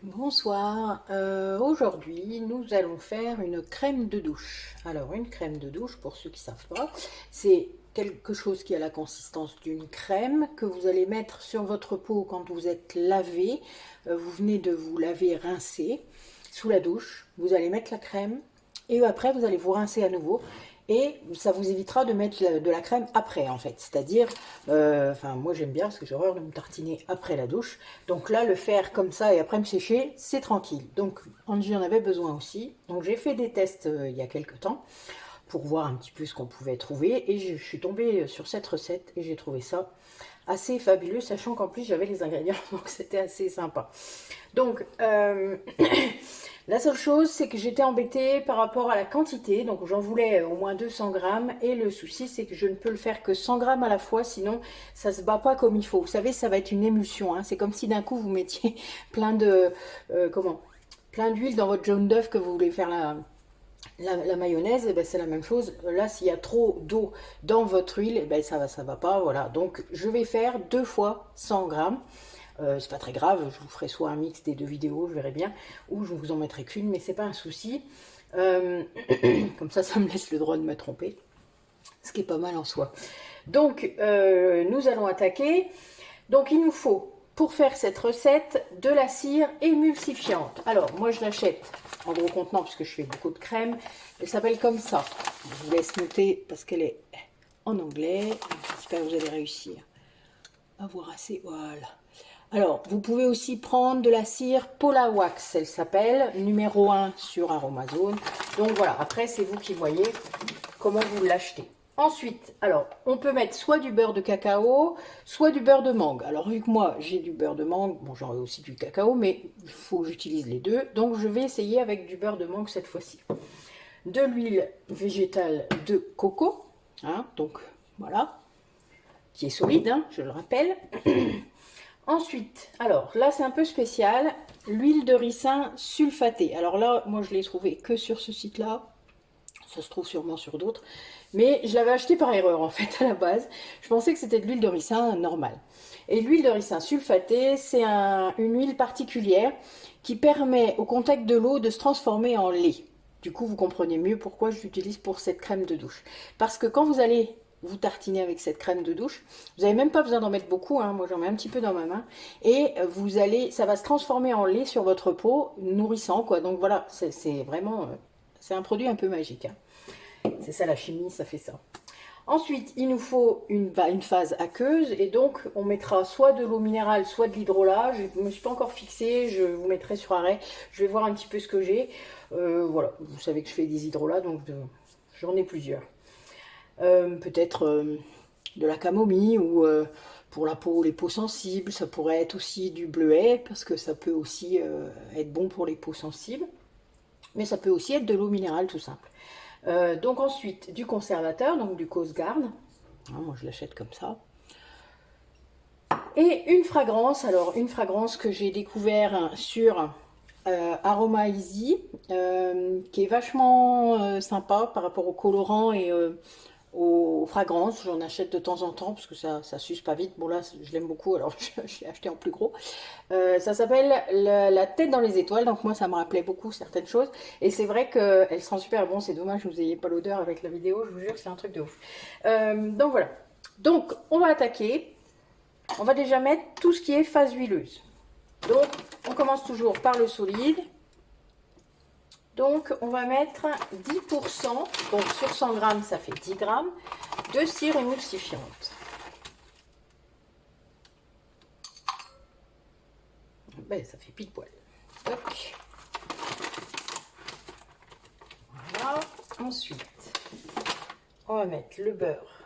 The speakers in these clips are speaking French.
Bonsoir, aujourd'hui nous allons faire une crème de douche. Alors une crème de douche, pour ceux qui ne savent pas, c'est quelque chose qui a la consistance d'une crème que vous allez mettre sur votre peau quand vous êtes lavé. Vous venez de vous laver et rincer sous la douche, vous allez mettre la crème et après vous allez vous rincer à nouveau. Et ça vous évitera de mettre de la crème après en fait. C'est-à-dire, enfin moi j'aime bien parce que j'ai horreur de me tartiner après la douche. Donc là le faire comme ça et après me sécher, c'est tranquille. Donc Angie en avait besoin aussi. Donc j'ai fait des tests il y a quelques temps pour voir un petit peu ce qu'on pouvait trouver. Et je suis tombée sur cette recette et j'ai trouvé ça assez fabuleux, sachant qu'en plus j'avais les ingrédients, donc c'était assez sympa. Donc, la seule chose, c'est que j'étais embêtée par rapport à la quantité, donc j'en voulais au moins 200 grammes, et le souci, c'est que je ne peux le faire que 100 grammes à la fois, sinon ça se bat pas comme il faut. Vous savez, ça va être une émulsion, hein. C'est comme si d'un coup vous mettiez plein de, plein d'huile dans votre jaune d'œuf que vous voulez faire la mayonnaise, eh ben, c'est la même chose. Là, s'il y a trop d'eau dans votre huile, eh ben, ça va pas. Voilà. Donc, je vais faire 2 fois 100 grammes. C'est pas très grave. Je vous ferai soit un mix des 2 vidéos, je verrai bien, ou je vous en mettrai qu'une, mais c'est pas un souci. Euh, Comme ça me laisse le droit de me tromper, ce qui est pas mal en soi. Donc, nous allons attaquer. Donc, il nous faut, pour faire cette recette, de la cire émulsifiante. Alors, moi, je l'achète en gros contenant, puisque je fais beaucoup de crème. Elle s'appelle comme ça. Je vous laisse noter, parce qu'elle est en anglais. J'espère que vous allez réussir à voir assez. Voilà. Alors, vous pouvez aussi prendre de la cire Pola Wax. Elle s'appelle numéro 1 sur Aromazone. Donc, voilà. Après, c'est vous qui voyez comment vous l'achetez. Ensuite, alors, on peut mettre soit du beurre de cacao, soit du beurre de mangue. Alors, vu que moi, j'ai du beurre de mangue, bon, j'aurai aussi du cacao, mais il faut que j'utilise les deux. Donc, je vais essayer avec du beurre de mangue cette fois-ci. De l'huile végétale de coco, hein, donc, voilà, qui est solide, hein, je le rappelle. Ensuite, alors, là, c'est un peu spécial, l'huile de ricin sulfatée. Alors là, moi, je l'ai trouvé que sur ce site-là. Ça se trouve sûrement sur d'autres. Mais je l'avais acheté par erreur en fait à la base. Je pensais que c'était de l'huile de ricin normale. Et l'huile de ricin sulfatée, c'est une huile particulière qui permet au contact de l'eau de se transformer en lait. Du coup, vous comprenez mieux pourquoi je l'utilise pour cette crème de douche. Parce que quand vous allez vous tartiner avec cette crème de douche, vous n'avez même pas besoin d'en mettre beaucoup, hein. Moi j'en mets un petit peu dans ma main, et ça va se transformer en lait sur votre peau, nourrissant quoi. Donc voilà, c'est vraiment, c'est un produit un peu magique, hein. C'est ça la chimie, ça fait ça. Ensuite, il nous faut une phase aqueuse et donc on mettra soit de l'eau minérale, soit de l'hydrolat. Je ne me suis pas encore fixée, je vous mettrai sur arrêt. Je vais voir un petit peu ce que j'ai. Voilà, vous savez que je fais des hydrolats, donc j'en ai plusieurs. Peut-être de la camomille ou pour la peau, les peaux sensibles. Ça pourrait être aussi du bleuet parce que ça peut aussi être bon pour les peaux sensibles. Mais ça peut aussi être de l'eau minérale tout simple. Donc ensuite, du conservateur, donc du Coast Guard. Moi, je l'achète comme ça. Et une fragrance, alors une fragrance que j'ai découvert sur Aroma Easy, qui est vachement sympa par rapport aux colorants et aux fragrances. J'en achète de temps en temps parce que ça suce pas vite. Bon là, je l'aime beaucoup, alors je l'ai acheté en plus gros. Ça s'appelle la tête dans les étoiles, donc moi ça me rappelait beaucoup certaines choses. Et c'est vrai qu'elle sent super bon, c'est dommage que vous n'ayez pas l'odeur avec la vidéo, je vous jure, c'est un truc de ouf. Donc voilà. Donc on va attaquer. On va déjà mettre tout ce qui est phase huileuse. Donc on commence toujours par le solide. Donc on va mettre 10%, donc sur 100 grammes ça fait 10 grammes, de cire émulsifiante. Ben, ça fait pile poil. Toc. Voilà. Ensuite, on va mettre le beurre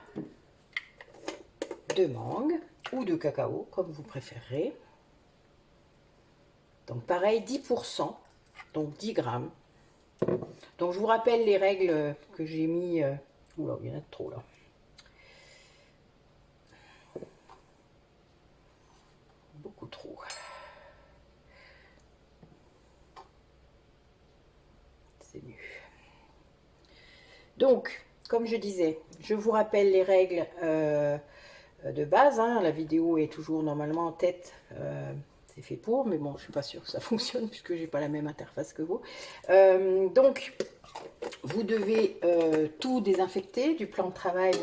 de mangue ou de cacao, comme vous préférez. Donc pareil, 10%, donc 10 grammes. Donc je vous rappelle les règles que j'ai mis. Oula, il y en a trop là. Beaucoup trop. C'est mieux. Donc, comme je disais, je vous rappelle les règles de base, hein. La vidéo est toujours normalement en tête. c'est fait pour, mais bon, je suis pas sûre que ça fonctionne puisque j'ai pas la même interface que vous. Donc, vous devez tout désinfecter, du plan de travail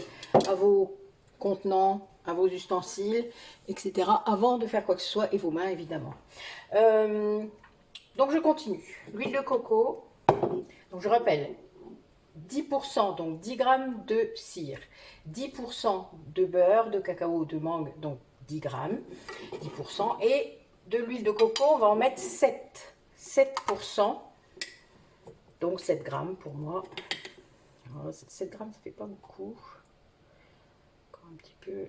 à vos contenants, à vos ustensiles, etc. avant de faire quoi que ce soit, et vos mains évidemment. Donc je continue. L'huile de coco, donc je rappelle, 10%, donc 10 grammes de cire, 10% de beurre, de cacao ou de mangue, donc 10 grammes, 10%, et de l'huile de coco, on va en mettre 7%, donc 7 grammes pour moi. Alors, 7 grammes, ça fait pas beaucoup. Encore un petit peu.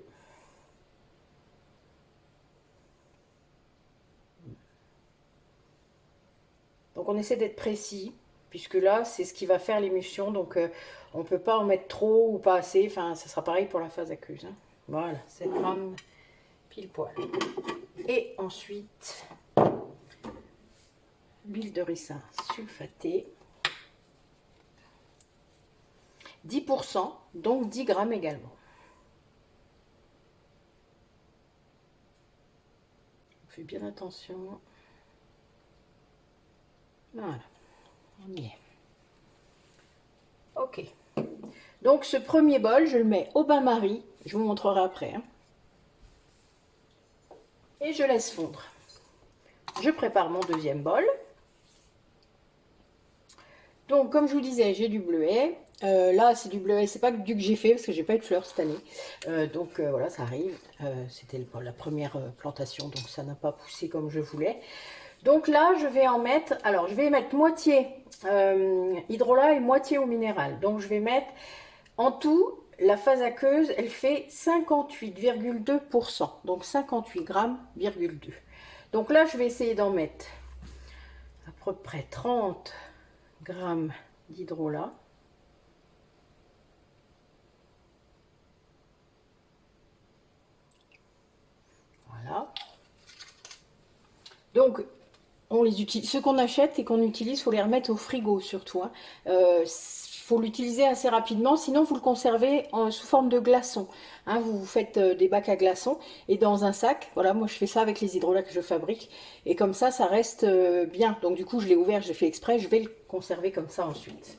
Donc on essaie d'être précis, puisque là, c'est ce qui va faire l'émulsion, donc on ne peut pas en mettre trop ou pas assez, enfin, ça sera pareil pour la phase aqueuse. Hein. Voilà, 7 grammes pile poil. Et ensuite, l'huile de ricin sulfatée, 10%, donc 10 grammes également. On fait bien attention. Voilà, on y est. Ok. Donc ce premier bol, je le mets au bain-marie, je vous montrerai après. Hein. Et je laisse fondre. Je prépare mon deuxième bol. Donc comme je vous disais, j'ai du bleuet. Là c'est du bleuet, c'est pas du que j'ai fait parce que j'ai pas eu de fleurs cette année. Donc voilà, ça arrive. C'était la première plantation, donc ça n'a pas poussé comme je voulais. Donc là je vais en mettre, alors je vais mettre moitié hydrolat et moitié eau minérale. Donc je vais mettre en tout, la phase aqueuse, elle fait 58,2%. Donc 58 grammes, 2. Donc là je vais essayer d'en mettre à peu près 30 grammes d'hydrolat. Voilà. Donc, on les utilise. Ceux qu'on achète et qu'on utilise, il faut les remettre au frigo surtout. Hein. Faut l'utiliser assez rapidement, sinon vous le conservez sous forme de glaçons. Hein, vous faites des bacs à glaçons et dans un sac. Voilà, moi je fais ça avec les hydrolats que je fabrique. Et comme ça reste bien. Donc du coup, je l'ai ouvert, j'ai fait exprès. Je vais le conserver comme ça ensuite.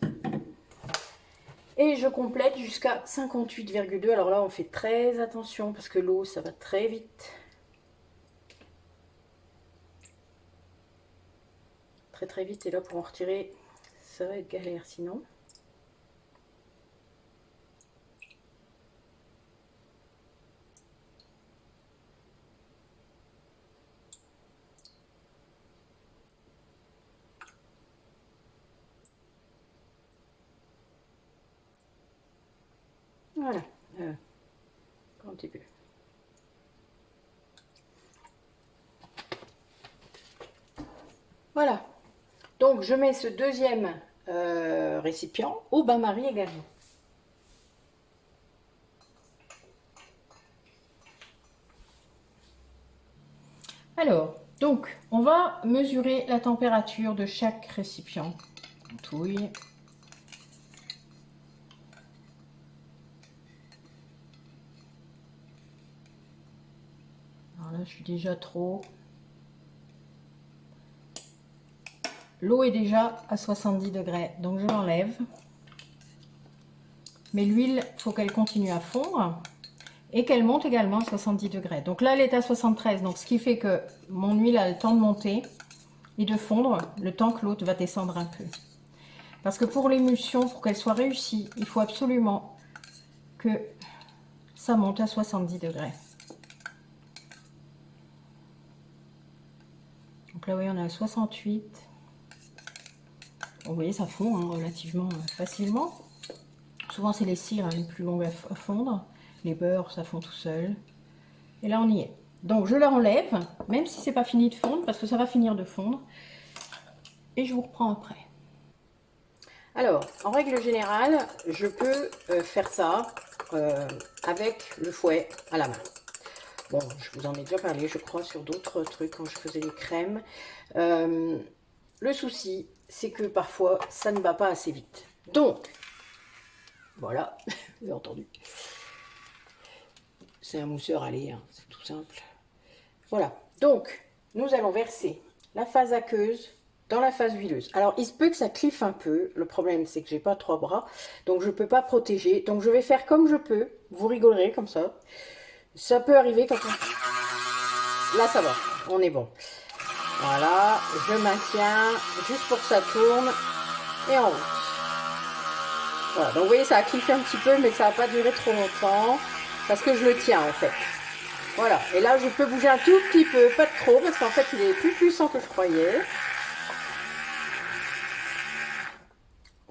Et je complète jusqu'à 58,2. Alors là, on fait très attention parce que l'eau, ça va très vite. Très très vite. Et là, pour en retirer, ça va être galère sinon. Voilà, un petit peu. Voilà, donc je mets ce deuxième récipient au bain-marie également. Alors, donc, on va mesurer la température de chaque récipient. On touille. Alors là, je suis déjà trop. L'eau est déjà à 70 degrés, donc je l'enlève. Mais l'huile, il faut qu'elle continue à fondre et qu'elle monte également à 70 degrés. Donc là, elle est à 73, donc ce qui fait que mon huile a le temps de monter et de fondre le temps que l'autre va descendre un peu. Parce que pour l'émulsion, pour qu'elle soit réussie, il faut absolument que ça monte à 70 degrés. Donc là, oui, on est à 68. Vous voyez, ça fond hein, relativement facilement. Souvent, c'est les cires hein, les plus longues à fondre. Les beurres, ça fond tout seul. Et là, on y est. Donc, je l'enlève, même si c'est pas fini de fondre, parce que ça va finir de fondre. Et je vous reprends après. Alors, en règle générale, je peux faire ça avec le fouet à la main. Bon, je vous en ai déjà parlé, je crois, sur d'autres trucs quand je faisais des crèmes. Le souci, c'est que parfois, ça ne va pas assez vite. Donc, voilà, vous avez entendu. C'est un mousseur, allez, hein, c'est tout simple. Voilà, donc, nous allons verser la phase aqueuse dans la phase huileuse. Alors, il se peut que ça cliffe un peu. Le problème, c'est que j'ai pas 3 bras, donc je ne peux pas protéger. Donc, je vais faire comme je peux. Vous rigolerez comme ça. Ça peut arriver quand on... Là, ça va. On est bon. Voilà. Je maintiens juste pour que ça tourne. Et en route. Voilà. Donc, vous voyez, ça a cliffé un petit peu, mais ça va pas durer trop longtemps. Parce que je le tiens, en fait. Voilà. Et là, je peux bouger un tout petit peu. Pas de trop, parce qu'en fait, il est plus puissant que je croyais.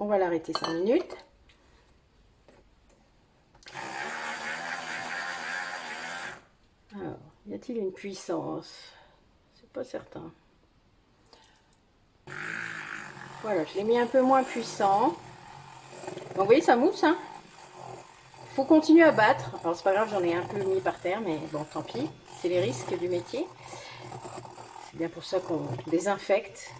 On va l'arrêter 5 minutes. Alors, y a-t-il une puissance? C'est pas certain. Voilà, je l'ai mis un peu moins puissant. Donc, vous voyez, ça mousse, hein. Faut continuer à battre. Alors, c'est pas grave, j'en ai un peu mis par terre, mais bon, tant pis. C'est les risques du métier. C'est bien pour ça qu'on désinfecte.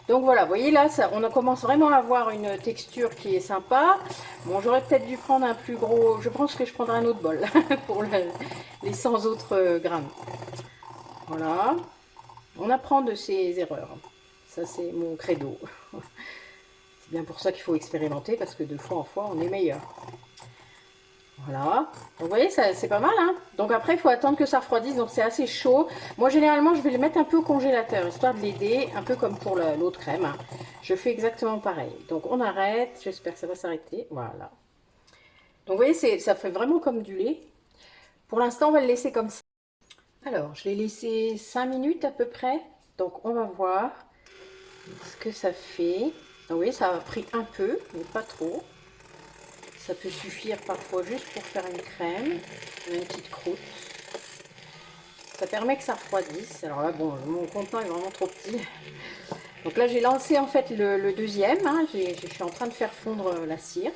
Donc voilà, vous voyez là, ça, on commence vraiment à avoir une texture qui est sympa. Bon, j'aurais peut-être dû prendre un plus gros... Je pense que je prendrai un autre bol pour les 100 autres grammes. Voilà. On apprend de ses erreurs. Ça, c'est mon credo. C'est bien pour ça qu'il faut expérimenter, parce que de fois en fois, on est meilleur. Voilà. Donc, vous voyez, c'est pas mal, hein. Donc après, il faut attendre que ça refroidisse, donc c'est assez chaud. Moi, généralement, je vais le mettre un peu au congélateur, histoire de l'aider, un peu comme pour l'autre crème, hein. Je fais exactement pareil. Donc, on arrête. J'espère que ça va s'arrêter. Voilà. Donc, vous voyez, ça fait vraiment comme du lait. Pour l'instant, on va le laisser comme ça. Alors, je l'ai laissé 5 minutes à peu près. Donc, on va voir ce que ça fait. Donc, vous voyez, ça a pris un peu, mais pas trop. Ça peut suffire parfois juste pour faire une crème, une petite croûte. Ça permet que ça refroidisse. Alors là, bon, mon contenant est vraiment trop petit. Donc là, j'ai lancé en fait le deuxième. Hein. Je suis en train de faire fondre la cire.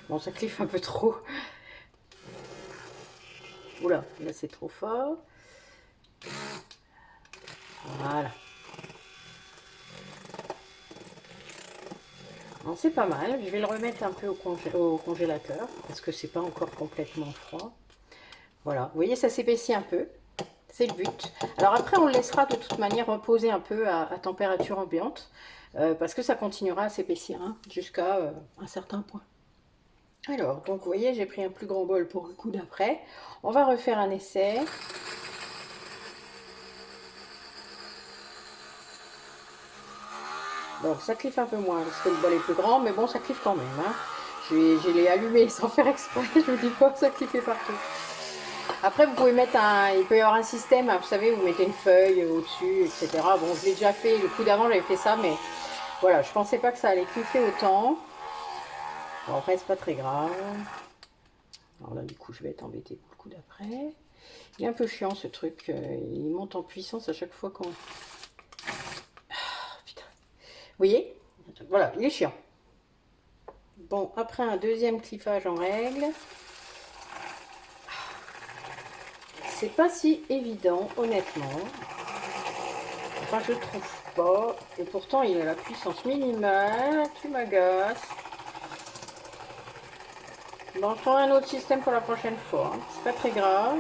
Bon, ça cliffe un peu trop. Oula, là c'est trop fort. Voilà. C'est pas mal. Je vais le remettre un peu au congélateur parce que c'est pas encore complètement froid. Voilà. Vous voyez, ça s'épaissit un peu. C'est le but. Alors après, on le laissera de toute manière reposer un peu à température ambiante parce que ça continuera à s'épaissir hein, jusqu'à un certain point. Alors, donc vous voyez, j'ai pris un plus grand bol pour le coup d'après. On va refaire un essai. Donc ça cliffe un peu moins parce que le bol est plus grand, mais bon, ça cliffe quand même. Hein. Je l'ai allumé sans faire exprès, je vous dis pas, ça cliffait partout. Après, vous pouvez mettre il peut y avoir un système, vous savez, vous mettez une feuille au-dessus, etc. Bon, je l'ai déjà fait, le coup d'avant, j'avais fait ça, mais voilà, je pensais pas que ça allait cliffer autant. Bon, après, c'est pas très grave. Alors là, du coup, je vais être embêtée pour le coup d'après. Il est un peu chiant, ce truc. Il monte en puissance à chaque fois qu'on... Putain. Vous voyez? Voilà, il est chiant. Bon, après un deuxième cliffage en règle. C'est pas si évident, honnêtement. Enfin, je trouve pas. Et pourtant, il a la puissance minimale. Tu m'agaces. Bon, je prendrai un autre système pour la prochaine fois. C'est pas très grave.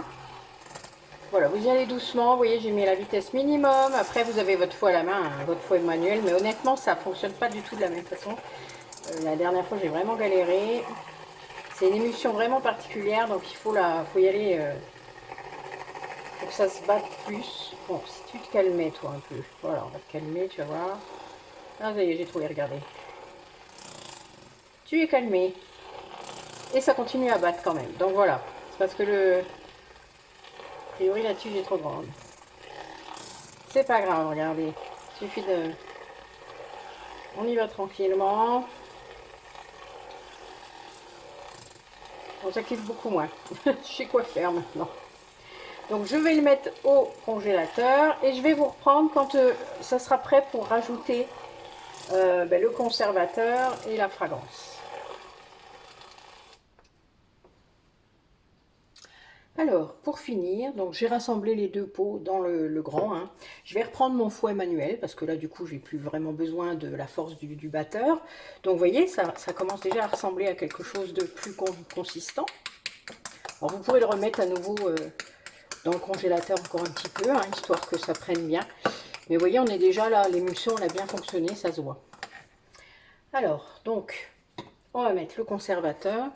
Voilà, vous y allez doucement. Vous voyez, j'ai mis la vitesse minimum. Après, vous avez votre fouet à la main, hein, votre fouet manuel. Mais honnêtement, ça fonctionne pas du tout de la même façon. La dernière fois, j'ai vraiment galéré. C'est une émulsion vraiment particulière. Donc, faut y aller pour que ça se batte plus. Bon, si tu te calmais, toi, un peu. Voilà, on va te calmer, tu vas voir. Ah, ça y est, j'ai trouvé, regardez. Tu es calmé. Et ça continue à battre quand même. Donc voilà. C'est parce que a priori, la tige est trop grande. C'est pas grave, regardez. Il suffit de... On y va tranquillement. Bon, ça cliffe beaucoup moins. Je sais quoi faire maintenant. Donc je vais le mettre au congélateur et je vais vous reprendre quand ça sera prêt pour rajouter le conservateur et la fragrance. Alors, pour finir, donc j'ai rassemblé les deux pots dans le grand. Hein. Je vais reprendre mon fouet manuel parce que là, du coup, j'ai plus vraiment besoin de la force du batteur. Donc, vous voyez, ça commence déjà à ressembler à quelque chose de plus consistant. Alors, vous pourrez le remettre à nouveau dans le congélateur encore un petit peu, hein, histoire que ça prenne bien. Mais vous voyez, on est déjà là, l'émulsion, elle a bien fonctionné, ça se voit. Alors, donc, on va mettre le conservateur.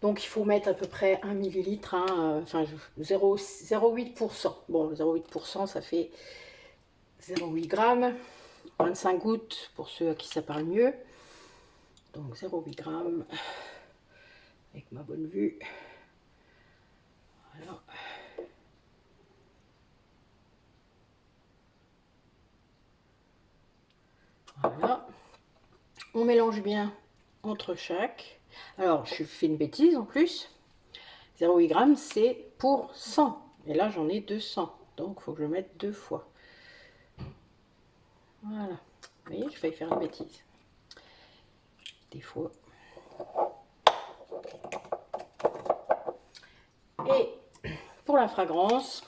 Donc, il faut mettre à peu près 1 millilitre, hein, enfin 0,8%. Bon, 0,8%, ça fait 0,8 grammes. 25 gouttes pour ceux à qui ça parle mieux. Donc 0,8 grammes avec ma bonne vue. Voilà. Voilà. On mélange bien entre chaque. Alors, je fais une bêtise en plus. 0,8 grammes, c'est pour 100. Et là, j'en ai 200. Donc, il faut que je mette 2 fois. Voilà. Vous voyez, j'ai failli faire une bêtise. Des fois. Et pour la fragrance,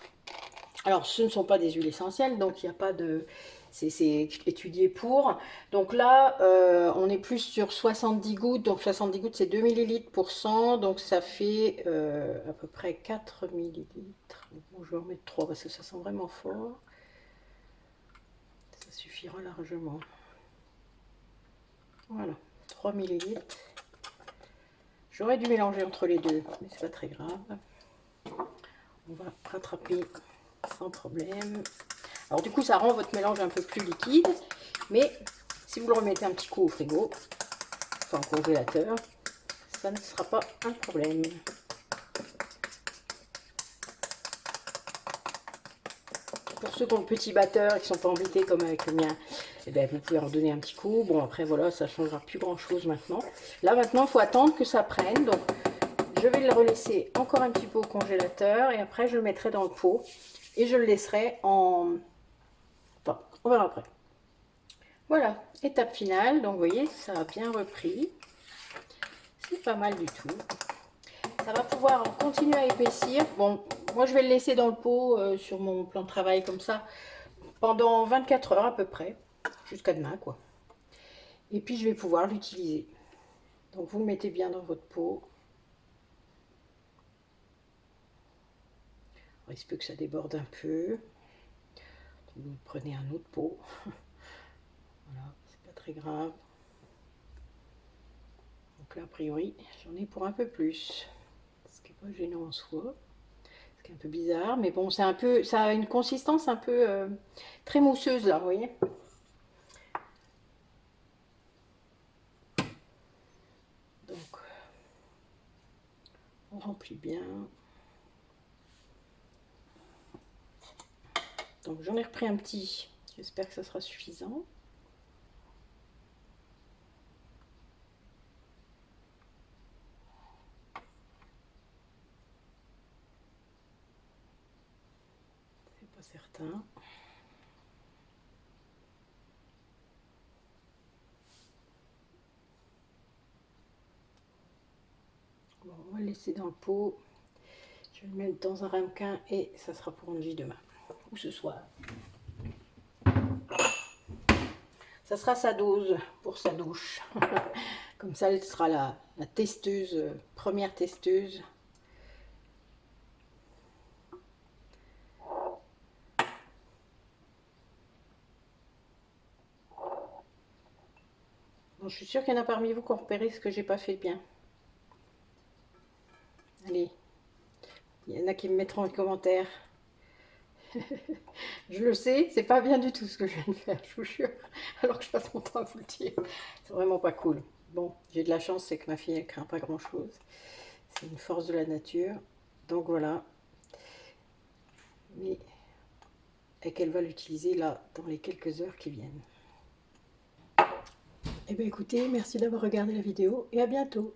alors ce ne sont pas des huiles essentielles, donc il n'y a pas de... C'est étudié pour. Donc là, on est plus sur 70 gouttes. Donc 70 gouttes, c'est 2 millilitres pour 100. Donc ça fait à peu près 4 millilitres. Bon, je vais en mettre 3 parce que ça sent vraiment fort. Ça suffira largement. Voilà, 3 millilitres. J'aurais dû mélanger entre les deux, mais c'est pas très grave. On va rattraper sans problème. Alors du coup, ça rend votre mélange un peu plus liquide, mais si vous le remettez un petit coup au frigo, enfin au congélateur, ça ne sera pas un problème. Pour ceux qui ont le petit batteur et qui ne sont pas embêtés comme avec le mien, eh bien, vous pouvez en donner un petit coup. Bon, après, voilà, ça ne changera plus grand-chose maintenant. Là, maintenant, il faut attendre que ça prenne. Donc, je vais le relaisser encore un petit peu au congélateur et après, je le mettrai dans le pot et je le laisserai en... Enfin, on verra après. Voilà, étape finale. Donc, vous voyez, ça a bien repris. C'est pas mal du tout. Ça va pouvoir continuer à épaissir. Bon, moi, je vais le laisser dans le pot sur mon plan de travail comme ça pendant 24 heures à peu près, jusqu'à demain, quoi. Et puis, je vais pouvoir l'utiliser. Donc, vous le mettez bien dans votre pot. Il se peut que ça déborde un peu. Vous prenez un autre pot. Voilà, c'est pas très grave. Donc là, a priori, j'en ai pour un peu plus. Ce qui n'est pas gênant en soi. Ce qui est un peu bizarre, mais bon, c'est un peu, ça a une consistance un peu très mousseuse là, vous voyez. Donc, on remplit bien. Donc j'en ai repris un petit. J'espère que ça sera suffisant. C'est pas certain. Bon, on va le laisser dans le pot. Je vais le mettre dans un ramequin et ça sera pour une vie demain ou ce soir. Ça sera sa dose pour sa douche. Comme ça, elle sera la testeuse, première testeuse. Bon, je suis sûre qu'il y en a parmi vous qui ont repéré ce que j'ai pas fait bien. Allez, il y en a qui me mettront en commentaire. Je le sais, c'est pas bien du tout ce que je viens de faire, je vous jure. Alors que je passe mon temps à vous le dire. C'est vraiment pas cool. Bon, j'ai de la chance, c'est que ma fille, elle craint pas grand chose. C'est une force de la nature. Donc voilà. Mais, et qu'elle va l'utiliser là, dans les quelques heures qui viennent. Eh bien écoutez, merci d'avoir regardé la vidéo et à bientôt.